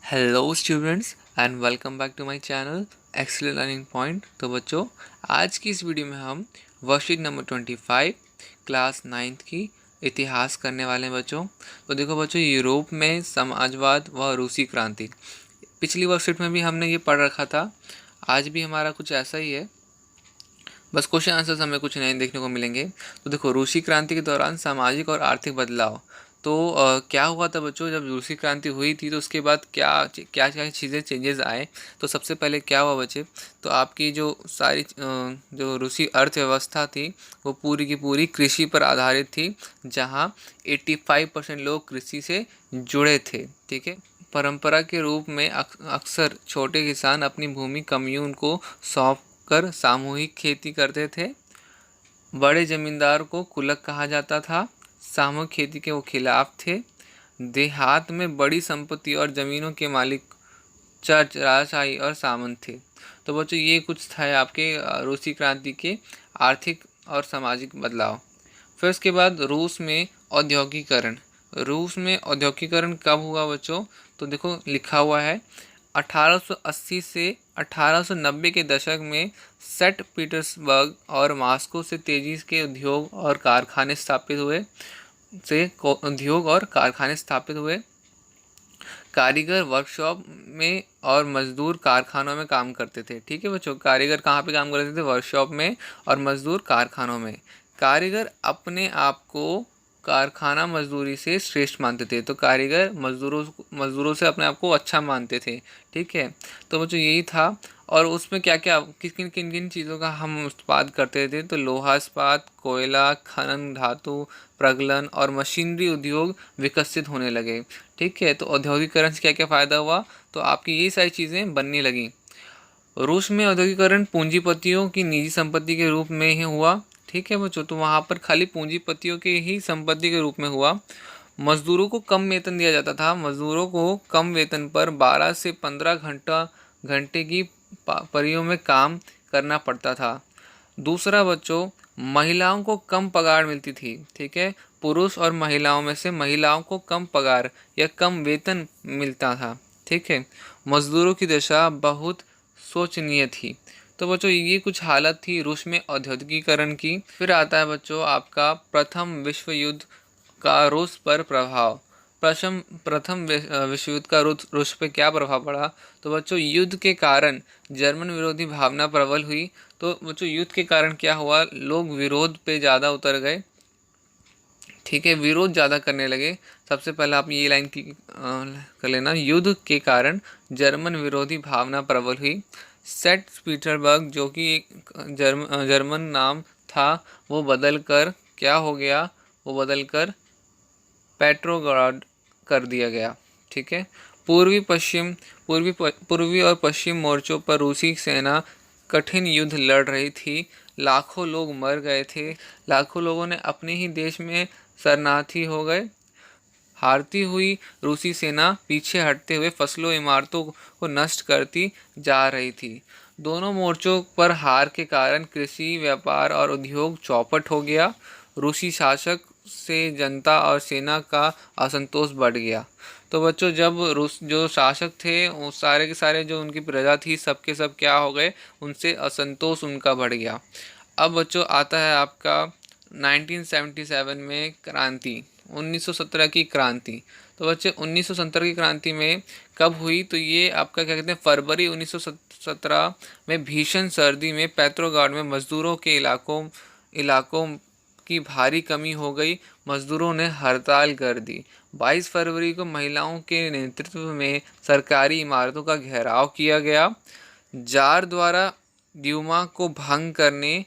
Hello students and welcome back to my channel excellent learning point. तो बच्चों, आज की इस वीडियो में हम वर्कशीट नंबर 25 क्लास 9th की इतिहास करने वाले हैं बच्चों। तो देखो बच्चों, यूरोप में समाजवाद व रूसी क्रांति, पिछली वर्कशीट में भी हमने ये पढ़ रखा था। आज भी हमारा कुछ ऐसा ही है, बस क्वेश्चन आंसर्स हमें कुछ नए देखने को मिलेंगे। तो देखो, रूसी क्रांति के दौरान सामाजिक और आर्थिक बदलाव। तो क्या हुआ था बच्चों, जब रूसी क्रांति हुई थी तो उसके बाद क्या क्या क्या चीज़ें चेंजेस आए। तो सबसे पहले क्या हुआ बच्चे, तो आपकी जो सारी जो रूसी अर्थव्यवस्था थी वो पूरी की पूरी कृषि पर आधारित थी, जहाँ 85% लोग कृषि से जुड़े थे। ठीक है, परंपरा के रूप में अक्सर छोटे किसान अपनी भूमि कम्यून को सौंप कर सामूहिक खेती करते थे। बड़े जमींदार को कुलक कहा जाता था, सामूहिक खेती के वो खिलाफ थे। देहात में बड़ी संपत्ति और जमीनों के मालिक चर्च राजशाही और सामंत थे। तो बच्चों, ये कुछ था आपके रूसी क्रांति के आर्थिक और सामाजिक बदलाव। फिर उसके बाद रूस में औद्योगिकरण। रूस में औद्योगिकरण कब हुआ बच्चों, तो देखो लिखा हुआ है 1880 से 1890 के दशक में सेंट पीटर्सबर्ग और मॉस्को से तेजी के उद्योग और कारखाने स्थापित हुए। कारीगर वर्कशॉप में और मजदूर कारखानों में काम करते थे। ठीक है बच्चों, कारीगर कहाँ पे काम करते थे, वर्कशॉप में, और मजदूर कारखानों में। कारीगर अपने आप को कारखाना मजदूरी से श्रेष्ठ मानते थे, तो कारीगर मजदूरों से अपने आप को अच्छा मानते थे। ठीक है, तो बच्चों यही था। और उसमें क्या क्या किन किन चीज़ों का हम उत्पाद करते थे, तो लोहा इस्पात, कोयला खनन, धातु प्रगलन और मशीनरी उद्योग विकसित होने लगे। ठीक है, तो औद्योगिकरण से क्या क्या फ़ायदा हुआ, तो आपकी ये सारी चीज़ें बनने लगी। रूस में औद्योगिकरण पूंजीपतियों की निजी संपत्ति के रूप में ही हुआ। ठीक है बच्चों, तो वहाँ पर खाली पूंजीपतियों के ही संपत्ति के रूप में हुआ। मजदूरों को कम वेतन दिया जाता था। मजदूरों को कम वेतन पर 12 से 15 घंटे की परियों में काम करना पड़ता था। दूसरा बच्चों, महिलाओं को कम पगार मिलती थी। ठीक है, पुरुष और महिलाओं में से महिलाओं को कम पगार या कम वेतन मिलता था। ठीक है, मजदूरों की दशा बहुत शोचनीय थी। तो बच्चों, ये कुछ हालत थी रूस में औद्योगिकीकरण की। फिर आता है बच्चों आपका प्रथम विश्व युद्ध का रूस पर प्रभाव। प्रथम विश्व युद्ध का रूस पे क्या प्रभाव पड़ा, तो बच्चों युद्ध के कारण जर्मन विरोधी भावना प्रबल हुई। तो बच्चों, युद्ध के कारण क्या हुआ, लोग विरोध पे ज़्यादा उतर गए। ठीक है, विरोध ज़्यादा करने लगे। सबसे पहले आप ये लाइन कर लेना, युद्ध के कारण जर्मन विरोधी भावना प्रबल हुई। सेंट पीटर्सबर्ग, जो कि एक जर्मन नाम था, वो बदल कर क्या हो गया, वो बदल कर पेट्रोग्राड कर दिया गया। ठीक है, पूर्वी और पश्चिम मोर्चों पर रूसी सेना कठिन युद्ध लड़ रही थी। लाखों लोग मर गए थे। लाखों लोगों ने अपने ही देश में शरणार्थी हो गए। हारती हुई रूसी सेना पीछे हटते हुए फसलों इमारतों को नष्ट करती जा रही थी। दोनों मोर्चों पर हार के कारण कृषि, व्यापार और उद्योग चौपट हो गया। रूसी शासक से जनता और सेना का असंतोष बढ़ गया। तो बच्चों, जब रूस जो शासक थे वो सारे के सारे जो उनकी प्रजा थी सबके सब क्या हो गए, उनसे असंतोष उनका बढ़ गया। अब बच्चों आता है आपका 1977 में क्रांति, 1917 की क्रांति। तो बच्चे 1917 की क्रांति में कब हुई, तो ये आपका क्या कहते हैं, फरवरी 1917 में भीषण सर्दी में पेट्रोग्राड में मजदूरों के इलाकों की भारी कमी हो गई। मजदूरों ने हड़ताल कर दी। 22 फरवरी को महिलाओं के नेतृत्व में सरकारी इमारतों का घेराव किया गया। जार द्वारा ड्यूमा को भंग करने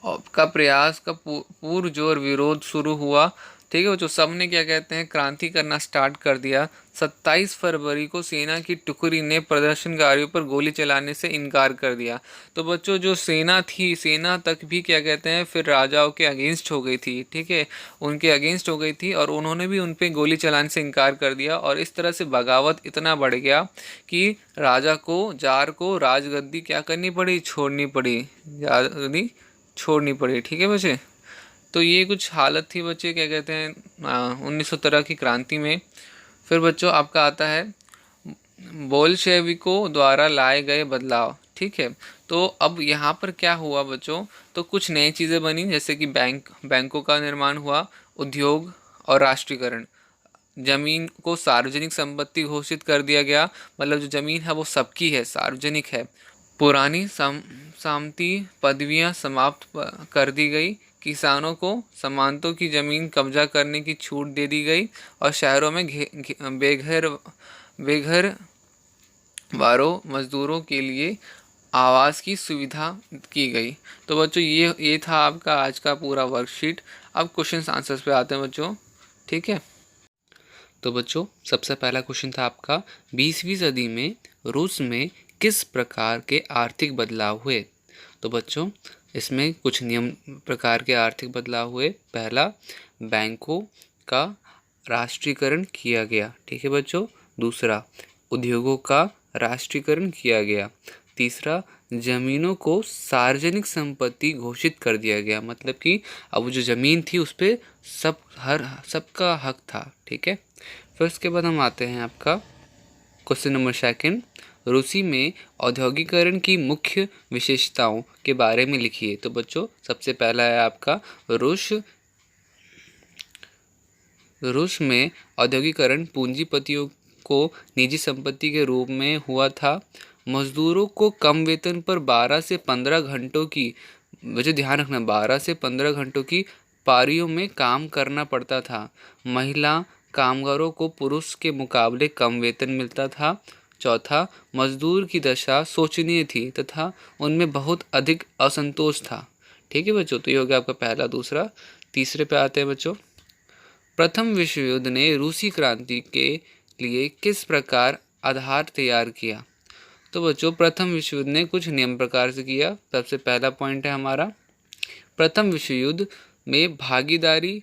का प्रयास का पुरजोर विरोध शुरू हुआ। ठीक है, जो सब ने क्या कहते हैं, क्रांति करना स्टार्ट कर दिया। 27 फरवरी को सेना की टुकड़ी ने प्रदर्शनकारियों पर गोली चलाने से इनकार कर दिया। तो बच्चों, जो सेना थी, सेना तक भी क्या कहते हैं फिर राजाओं के अगेंस्ट हो गई थी। ठीक है, उनके अगेंस्ट हो गई थी और उन्होंने भी उन पर गोली चलाने से इनकार कर दिया। और इस तरह से बगावत इतना बढ़ गया कि राजा को, जार को राजगद्दी क्या करनी पड़ी, छोड़नी पड़ी, राजगद्दी छोड़नी पड़ी। ठीक है बच्चे, तो ये कुछ हालत थी बच्चे क्या कहते हैं 1917 की क्रांति में। फिर बच्चों आपका आता है बोल्शेविकों द्वारा लाए गए बदलाव। ठीक है, तो अब यहाँ पर क्या हुआ बच्चों, तो कुछ नई चीज़ें बनी, जैसे कि बैंकों का निर्माण हुआ, उद्योग और राष्ट्रीयकरण। जमीन को सार्वजनिक संपत्ति घोषित कर दिया गया, मतलब जो जमीन है वो सबकी है, सार्वजनिक है। पुरानी सामंती पदवियां समाप्त कर दी गई, किसानों को सामंतों की जमीन कब्जा करने की छूट दे दी गई, और शहरों में बेघर वारों मजदूरों के लिए आवास की सुविधा की गई। तो बच्चों ये था आपका आज का पूरा वर्कशीट। अब क्वेश्चन आंसर्स पे आते हैं बच्चों। ठीक है, तो बच्चों सबसे पहला क्वेश्चन था आपका 20वीं सदी में रूस में किस प्रकार के आर्थिक बदलाव हुए। तो बच्चों इसमें कुछ नियम प्रकार के आर्थिक बदलाव हुए। पहला, बैंकों का राष्ट्रीयकरण किया गया। ठीक है बच्चों। दूसरा, उद्योगों का राष्ट्रीयकरण किया गया। तीसरा, जमीनों को सार्वजनिक संपत्ति घोषित कर दिया गया, मतलब कि अब जो ज़मीन थी उस पर सबका हक था। ठीक है, फिर उसके बाद हम आते हैं आपका क्वेश्चन नंबर सेकंड, रूसी में औद्योगिकरण की मुख्य विशेषताओं के बारे में लिखिए। तो बच्चों सबसे पहला है आपका रूस में औद्योगिकरण पूंजीपतियों को निजी संपत्ति के रूप में हुआ था। मजदूरों को कम वेतन पर 12 से 15 घंटों की, मुझे ध्यान रखना, 12 से 15 घंटों की पारियों में काम करना पड़ता था। महिला कामगारों को पुरुष के मुकाबले कम वेतन मिलता था। चौथा, मजदूर की दशा शोचनीय थी तथा उनमें बहुत अधिक असंतोष था। ठीक है बच्चों, तो ये हो गया आपका पहला। दूसरा, तीसरे पे आते हैं बच्चों, प्रथम विश्व युद्ध ने रूसी क्रांति के लिए किस प्रकार आधार तैयार किया। तो बच्चों प्रथम विश्व युद्ध ने कुछ नियम प्रकार से किया। सबसे पहला पॉइंट है हमारा, प्रथम विश्व युद्ध में भागीदारी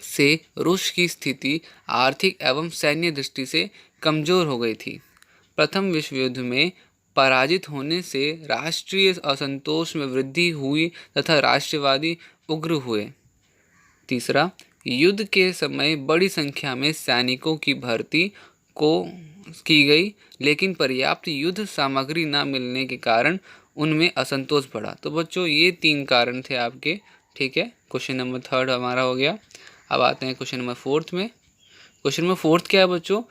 से रूस की स्थिति आर्थिक एवं सैन्य दृष्टि से कमजोर हो गई थी। प्रथम विश्व युद्ध में पराजित होने से राष्ट्रीय असंतोष में वृद्धि हुई तथा राष्ट्रवादी उग्र हुए। तीसरा, युद्ध के समय बड़ी संख्या में सैनिकों की भर्ती को की गई, लेकिन पर्याप्त युद्ध सामग्री न मिलने के कारण उनमें असंतोष बढ़ा। तो बच्चों ये 3 कारण थे आपके। ठीक है, क्वेश्चन नंबर थर्ड हमारा हो गया। अब आते हैं क्वेश्चन नंबर फोर्थ में। क्वेश्चन नंबर फोर्थ क्या है बच्चों,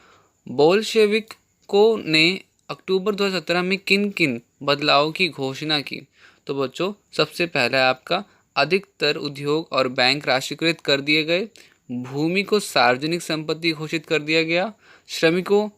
बोल्शेविकों ने अक्टूबर 2017 में किन किन बदलावों की घोषणा की। तो बच्चों सबसे पहला है आपका, अधिकतर उद्योग और बैंक राष्ट्रीयकृत कर दिए गए। भूमि को सार्वजनिक संपत्ति घोषित कर दिया गया। श्रमिकों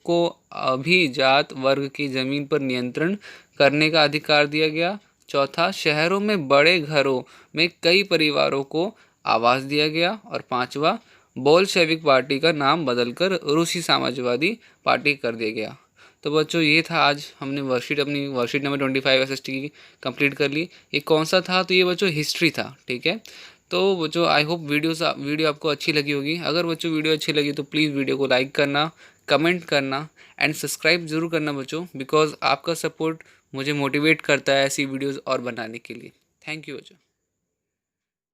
को अभिजात वर्ग की जमीन पर नियंत्रण करने का अधिकार दिया गया। चौथा, शहरों में बड़े घरों में कई परिवारों को आवास दिया गया। और पांचवा, बोल्शेविक पार्टी का नाम बदलकर रूसी समाजवादी पार्टी कर दिया गया। तो बच्चों ये था आज हमने अपनी वर्कशीट नंबर 25 SST की कंप्लीट कर ली। ये कौन सा था, तो ये बच्चों हिस्ट्री था। ठीक है, तो बच्चों आई होप वीडियो आपको अच्छी लगी होगी। अगर बच्चों वीडियो अच्छी लगी तो प्लीज़ वीडियो को लाइक करना, कमेंट करना एंड सब्सक्राइब ज़रूर करना बच्चों, बिकॉज आपका सपोर्ट मुझे मोटिवेट करता है ऐसी वीडियोज़ और बनाने के लिए। थैंक यू बच्चों।